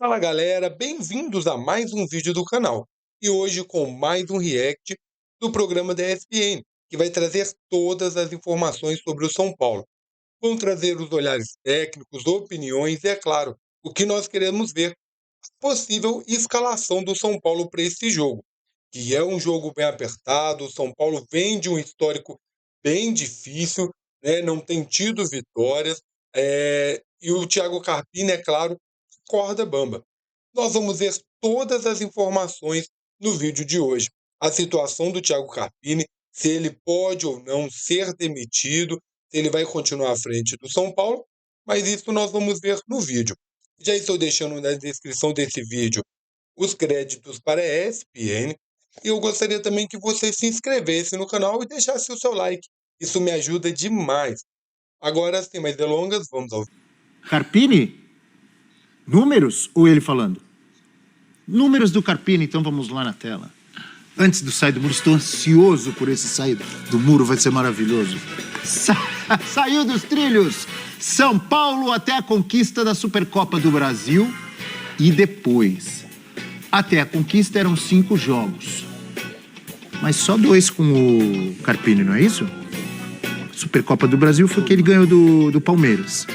Fala galera, bem-vindos a mais um vídeo do canal. E hoje com mais um react do programa da ESPN, que vai trazer todas as informações sobre o São Paulo. Vão trazer os olhares técnicos, opiniões e, é claro, o que nós queremos ver, a possível escalação do São Paulo para esse jogo, que é um jogo bem apertado. O São Paulo vem de um histórico bem difícil, né? Não tem tido vitórias, e o Thiago Carpini, é claro, corda bamba. Nós vamos ver todas as informações no vídeo de hoje. A situação do Thiago Carpini, se ele pode ou não ser demitido, se ele vai continuar à frente do São Paulo, mas isso nós vamos ver no vídeo. Já estou deixando na descrição desse vídeo os créditos para a ESPN, e eu gostaria também que você se inscrevesse no canal e deixasse o seu like. Isso me ajuda demais. Agora, sem mais delongas, vamos ao vídeo. Carpini? Números ou ele falando? Números do Carpini, então vamos lá na tela. Antes do sair do muro, estou ansioso por esse sair do muro, vai ser maravilhoso. Saiu dos trilhos! São Paulo até a conquista da Supercopa do Brasil e depois. Até a conquista eram 5 jogos. Mas só 2 com o Carpini, não é isso? Supercopa do Brasil foi que ele ganhou do Palmeiras.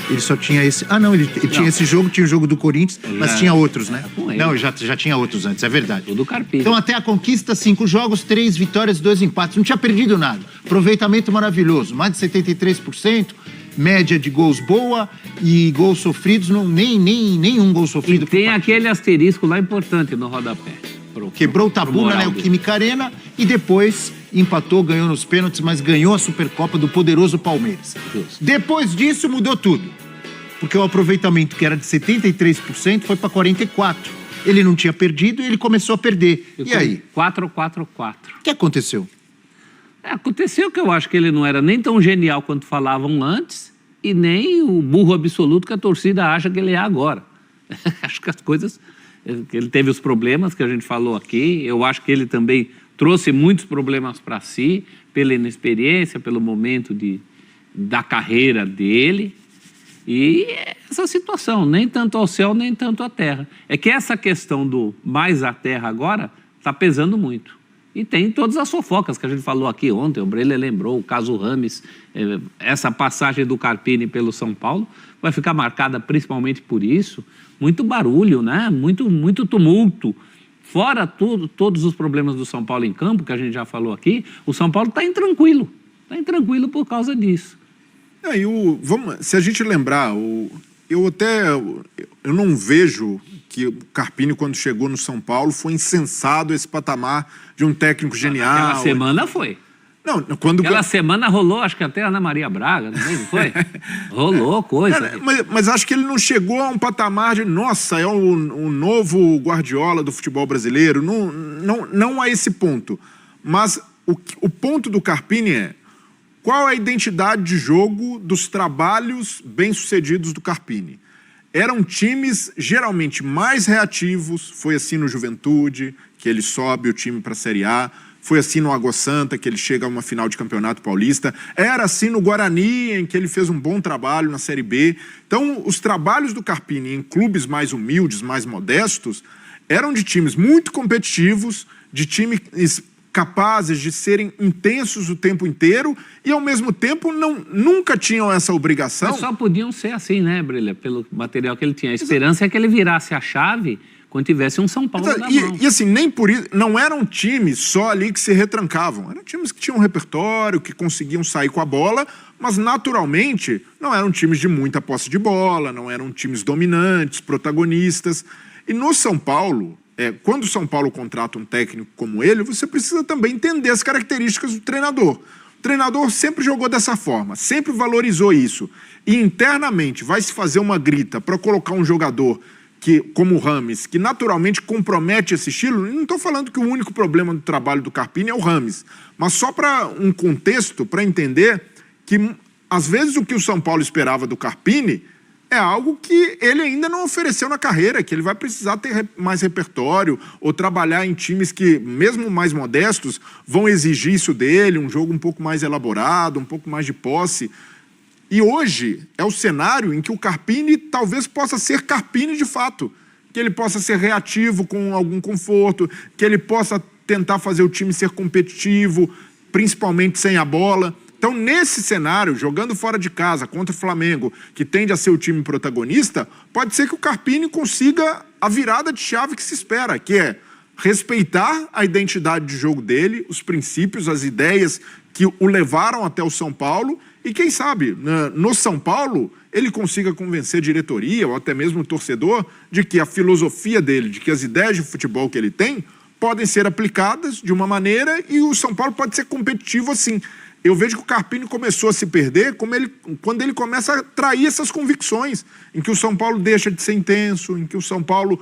Ele só tinha esse... Ah, não, ele tinha esse jogo, tinha o jogo do Corinthians, mas tinha outros, né? Não, já tinha outros antes, é verdade. O do Carpini. Então, até a conquista, 5 jogos, 3 vitórias, 2 empates. Não tinha perdido nada. Aproveitamento maravilhoso, mais de 73%, média de gols boa e gols sofridos, nenhum gol sofrido. E tem aquele asterisco lá importante no rodapé. Quebrou o tabu na Neoquímica Arena e depois empatou, ganhou nos pênaltis, mas ganhou a Supercopa do poderoso Palmeiras. Justo. Depois disso mudou tudo, porque o aproveitamento que era de 73% foi para 44%. Ele não tinha perdido e ele começou a perder. E aí? 4-4-4. O que aconteceu? Aconteceu que eu acho que ele não era nem tão genial quanto falavam antes e nem o burro absoluto que a torcida acha que ele é agora. Acho que as coisas... Ele teve os problemas que a gente falou aqui. Eu acho que ele também trouxe muitos problemas para si, pela inexperiência, pelo momento da carreira dele. E essa situação, nem tanto ao céu, nem tanto à terra. É que essa questão do mais à terra agora está pesando muito. E tem todas as fofocas que a gente falou aqui ontem, o Breler lembrou, o caso Rames, essa passagem do Carpini pelo São Paulo vai ficar marcada principalmente por isso. Muito barulho, né? Muito tumulto. Fora todos os problemas do São Paulo em campo, que a gente já falou aqui, o São Paulo está intranquilo. Está intranquilo por causa disso. Se a gente lembrar, eu não vejo que o Carpini, quando chegou no São Paulo, foi insensado esse patamar de um técnico genial. Aquela semana foi. Não, Aquela semana rolou, acho que até a Ana Maria Braga, não foi? Rolou coisa. Mas acho que ele não chegou a um patamar de, nossa, é o novo Guardiola do futebol brasileiro. Não a esse ponto. Mas o ponto do Carpini é: qual é a identidade de jogo dos trabalhos bem-sucedidos do Carpini? Eram times geralmente mais reativos, foi assim no Juventude, que ele sobe o time para a Série A, foi assim no Água Santa, que ele chega a uma final de Campeonato Paulista, era assim no Guarani, em que ele fez um bom trabalho na Série B. Então, os trabalhos do Carpini em clubes mais humildes, mais modestos, eram de times muito competitivos, de times capazes de serem intensos o tempo inteiro e, ao mesmo tempo, nunca tinham essa obrigação. Mas só podiam ser assim, né, Brilha? Pelo material que ele tinha. A esperança é que ele virasse a chave quando tivesse um São Paulo na mão. E assim, nem por isso, não eram times só ali que se retrancavam. Eram times que tinham um repertório, que conseguiam sair com a bola, mas naturalmente não eram times de muita posse de bola, não eram times dominantes, protagonistas. E no São Paulo, quando o São Paulo contrata um técnico como ele, você precisa também entender as características do treinador. O treinador sempre jogou dessa forma, sempre valorizou isso. E internamente vai se fazer uma grita para colocar um jogador como o Rames, que naturalmente compromete esse estilo. Eu não estou falando que o único problema do trabalho do Carpini é o Rames, mas só para um contexto, para entender que, às vezes, o que o São Paulo esperava do Carpini é algo que ele ainda não ofereceu na carreira, que ele vai precisar ter mais repertório ou trabalhar em times que, mesmo mais modestos, vão exigir isso dele, um jogo um pouco mais elaborado, um pouco mais de posse. E hoje é o cenário em que o Carpini talvez possa ser Carpini de fato. que ele possa ser reativo com algum conforto, que ele possa tentar fazer o time ser competitivo, principalmente sem a bola. Então, nesse cenário, jogando fora de casa contra o Flamengo, que tende a ser o time protagonista, pode ser que o Carpini consiga a virada de chave que se espera, que é respeitar a identidade de jogo dele, os princípios, as ideias que o levaram até o São Paulo e, quem sabe, no São Paulo, ele consiga convencer a diretoria ou até mesmo o torcedor de que a filosofia dele, de que as ideias de futebol que ele tem podem ser aplicadas de uma maneira e o São Paulo pode ser competitivo assim. Eu vejo que o Carpini começou a se perder quando ele começa a trair essas convicções, em que o São Paulo deixa de ser intenso, em que o São Paulo,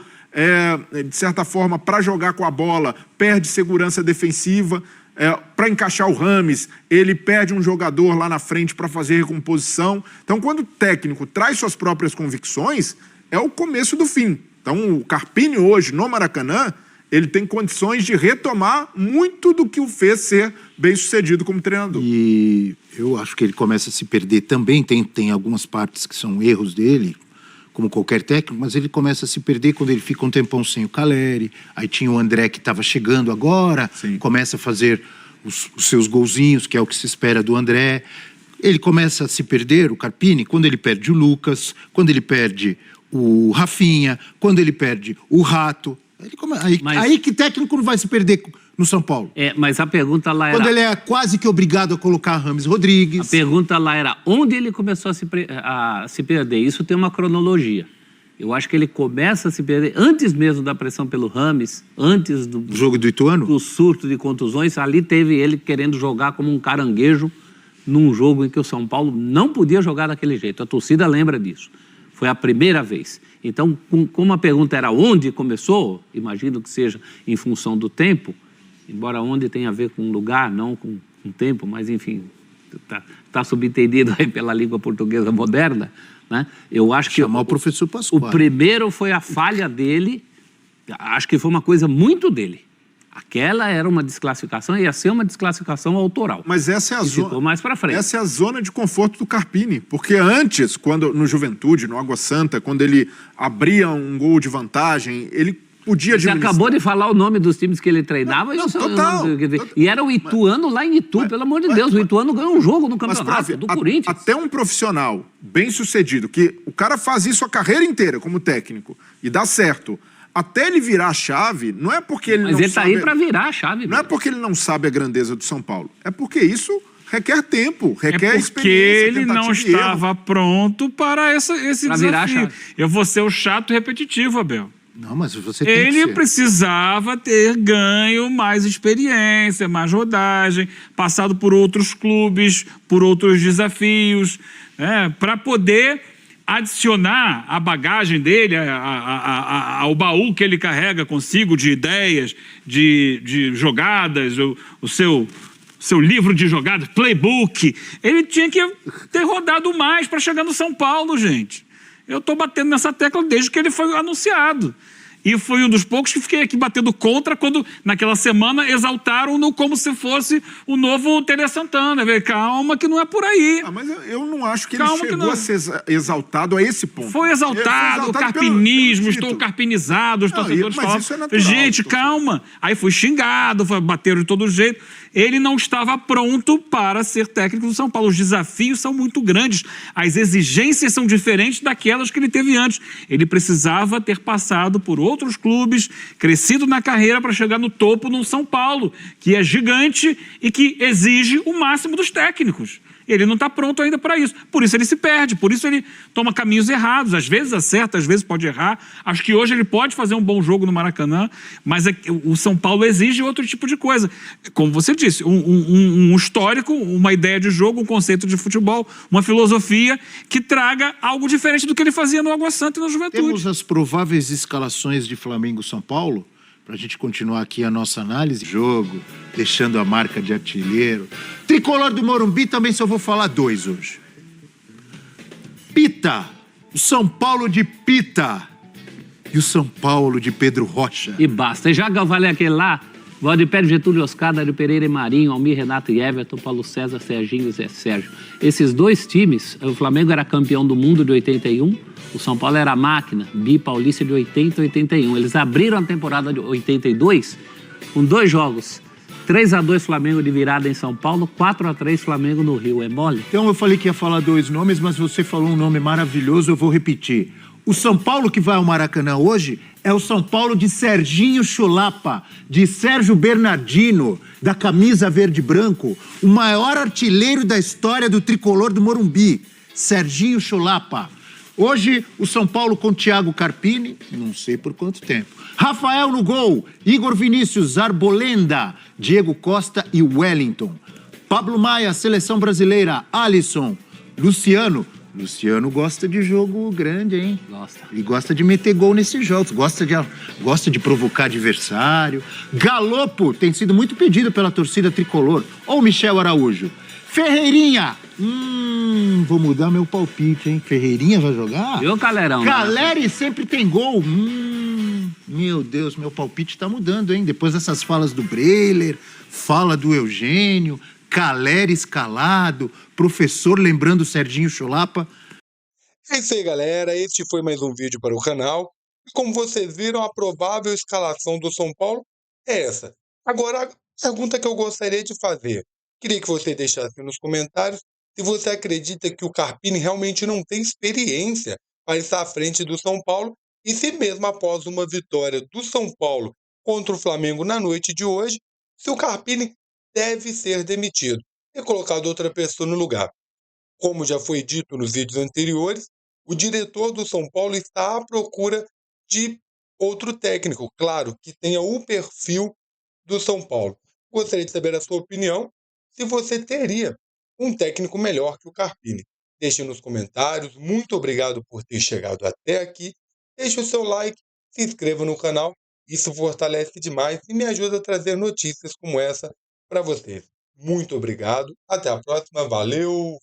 de certa forma, para jogar com a bola, perde segurança defensiva, para encaixar o Rames, ele perde um jogador lá na frente para fazer recomposição. Então, quando o técnico traz suas próprias convicções, é o começo do fim. Então, o Carpini hoje, no Maracanã, ele tem condições de retomar muito do que o fez ser bem-sucedido como treinador. E eu acho que ele começa a se perder também. Tem algumas partes que são erros dele, como qualquer técnico, mas ele começa a se perder quando ele fica um tempão sem o Caleri. Aí tinha o André que estava chegando agora, Sim. começa a fazer os seus golzinhos, que é o que se espera do André. Ele começa a se perder, o Carpini, quando ele perde o Lucas, quando ele perde o Rafinha, quando ele perde o Rato. Aí que técnico não vai se perder no São Paulo? Mas a pergunta lá era... Quando ele é quase que obrigado a colocar Rames Rodrigues. A pergunta lá era onde ele começou a se perder. Isso tem uma cronologia. Eu acho que ele começa a se perder antes mesmo da pressão pelo Rames, antes do jogo do Ituano, do surto de contusões. Ali teve ele querendo jogar como um caranguejo num jogo em que o São Paulo não podia jogar daquele jeito. A torcida lembra disso. Foi a primeira vez. Então, como a pergunta era onde começou, imagino que seja em função do tempo, embora onde tenha a ver com lugar, não com tempo, mas enfim, tá subentendido aí pela língua portuguesa moderna, né? Eu acho que chamar o professor Pascoal. O primeiro foi a falha dele, acho que foi uma coisa muito dele. Aquela era uma desclassificação, ia ser uma desclassificação autoral. Mas essa é a zona. Ficou mais para frente. Essa é a zona de conforto do Carpini, porque antes, quando no Juventude, no Água Santa, quando ele abria um gol de vantagem, ele podia administrar. Você acabou de falar o nome dos times que ele treinava. Total. E era o Ituano lá em Itu, pelo amor de Deus. O Ituano ganhou um jogo no campeonato do Corinthians. Até um profissional bem sucedido, que o cara faz isso a carreira inteira como técnico e dá certo. Até ele virar a chave, não é porque ele não sabe... Mas ele tá aí para virar a chave. Não é porque ele não sabe a grandeza do São Paulo. É porque isso requer tempo, requer experiência, porque ele não estava pronto para esse desafio. Eu vou ser o chato repetitivo, Abel. Não, mas você tem Ele que ser. precisava ter ganho mais experiência, mais rodagem, passado por outros clubes, por outros desafios, para poder adicionar a bagagem dele, ao baú que ele carrega consigo de ideias, de jogadas, o seu livro de jogadas, playbook. Ele tinha que ter rodado mais para chegar no São Paulo, gente. Eu estou batendo nessa tecla desde que ele foi anunciado. E fui um dos poucos que fiquei aqui batendo contra quando, naquela semana, exaltaram-no como se fosse o novo Tele Santana. Calma, que não é por aí. Mas eu não acho que ele chegou a ser exaltado a esse ponto. Foi exaltado, o carpinismo, estou carpinizado, os torcedores falavam. Gente, calma. Aí fui xingado, bateram de todo jeito. Ele não estava pronto para ser técnico do São Paulo. Os desafios são muito grandes. As exigências são diferentes daquelas que ele teve antes. Ele precisava ter passado por outros clubes, crescido na carreira para chegar no topo no São Paulo, que é gigante e que exige o máximo dos técnicos. Ele não está pronto ainda para isso. Por isso ele se perde, por isso ele toma caminhos errados. Às vezes acerta, às vezes pode errar. Acho que hoje ele pode fazer um bom jogo no Maracanã, mas o São Paulo exige outro tipo de coisa. Como você disse, um histórico, uma ideia de jogo, um conceito de futebol, uma filosofia que traga algo diferente do que ele fazia no Água Santa e na Juventude. Temos as prováveis escalações de Flamengo e São Paulo, para a gente continuar aqui a nossa análise. Jogo, deixando a marca de artilheiro. Tricolor do Morumbi, também só vou falar 2 hoje. Pita, o São Paulo de Pita e o São Paulo de Pedro Rocha. E basta. E já que eu falei aquele lá, Valdipério, Getúlio, Oscar, Dário Pereira e Marinho, Almir, Renato e Everton, Paulo César, Serginho e Zé Sérgio. Esses dois times, o Flamengo era campeão do mundo de 81, o São Paulo era a máquina, bi-paulista de 80 e 81. Eles abriram a temporada de 82 com 2 jogos. 3-2 Flamengo de virada em São Paulo, 4-3 Flamengo no Rio. É mole? Então eu falei que ia falar 2 nomes, mas você falou um nome maravilhoso, eu vou repetir. O São Paulo que vai ao Maracanã hoje é o São Paulo de Serginho Chulapa, de Sérgio Bernardino, da camisa verde e branco, o maior artilheiro da história do tricolor do Morumbi, Serginho Chulapa. Hoje, o São Paulo com Thiago Carpini, não sei por quanto tempo. Rafael no gol, Igor Vinícius, Arbolenda, Diego Costa e Wellington. Pablo Maia, Seleção Brasileira, Alisson, Luciano. Luciano gosta de jogo grande, hein? Gosta. Ele gosta de meter gol nesses jogos, gosta de provocar adversário. Galopo tem sido muito pedido pela torcida tricolor. Ou Michel Araújo. Ferreirinha. Vou mudar meu palpite, hein? Ferreirinha vai jogar? E o Calerão? Caleri sempre tem gol. Meu Deus, meu palpite tá mudando, hein? Depois dessas falas do Breiler, fala do Eugênio, Caleri escalado, professor lembrando o Serginho Chulapa. É isso aí, galera. Este foi mais um vídeo para o canal. E como vocês viram, a provável escalação do São Paulo é essa. Agora, a pergunta que eu gostaria de fazer. Queria que você deixasse nos comentários se você acredita que o Carpini realmente não tem experiência para estar à frente do São Paulo e se mesmo após uma vitória do São Paulo contra o Flamengo na noite de hoje, se o Carpini deve ser demitido e colocado outra pessoa no lugar. Como já foi dito nos vídeos anteriores, o diretor do São Paulo está à procura de outro técnico, claro, que tenha o perfil do São Paulo. Gostaria de saber a sua opinião, se você teria um técnico melhor que o Carpini. Deixe nos comentários. Muito obrigado por ter chegado até aqui. Deixe o seu like, se inscreva no canal. Isso fortalece demais e me ajuda a trazer notícias como essa para vocês. Muito obrigado. Até a próxima. Valeu!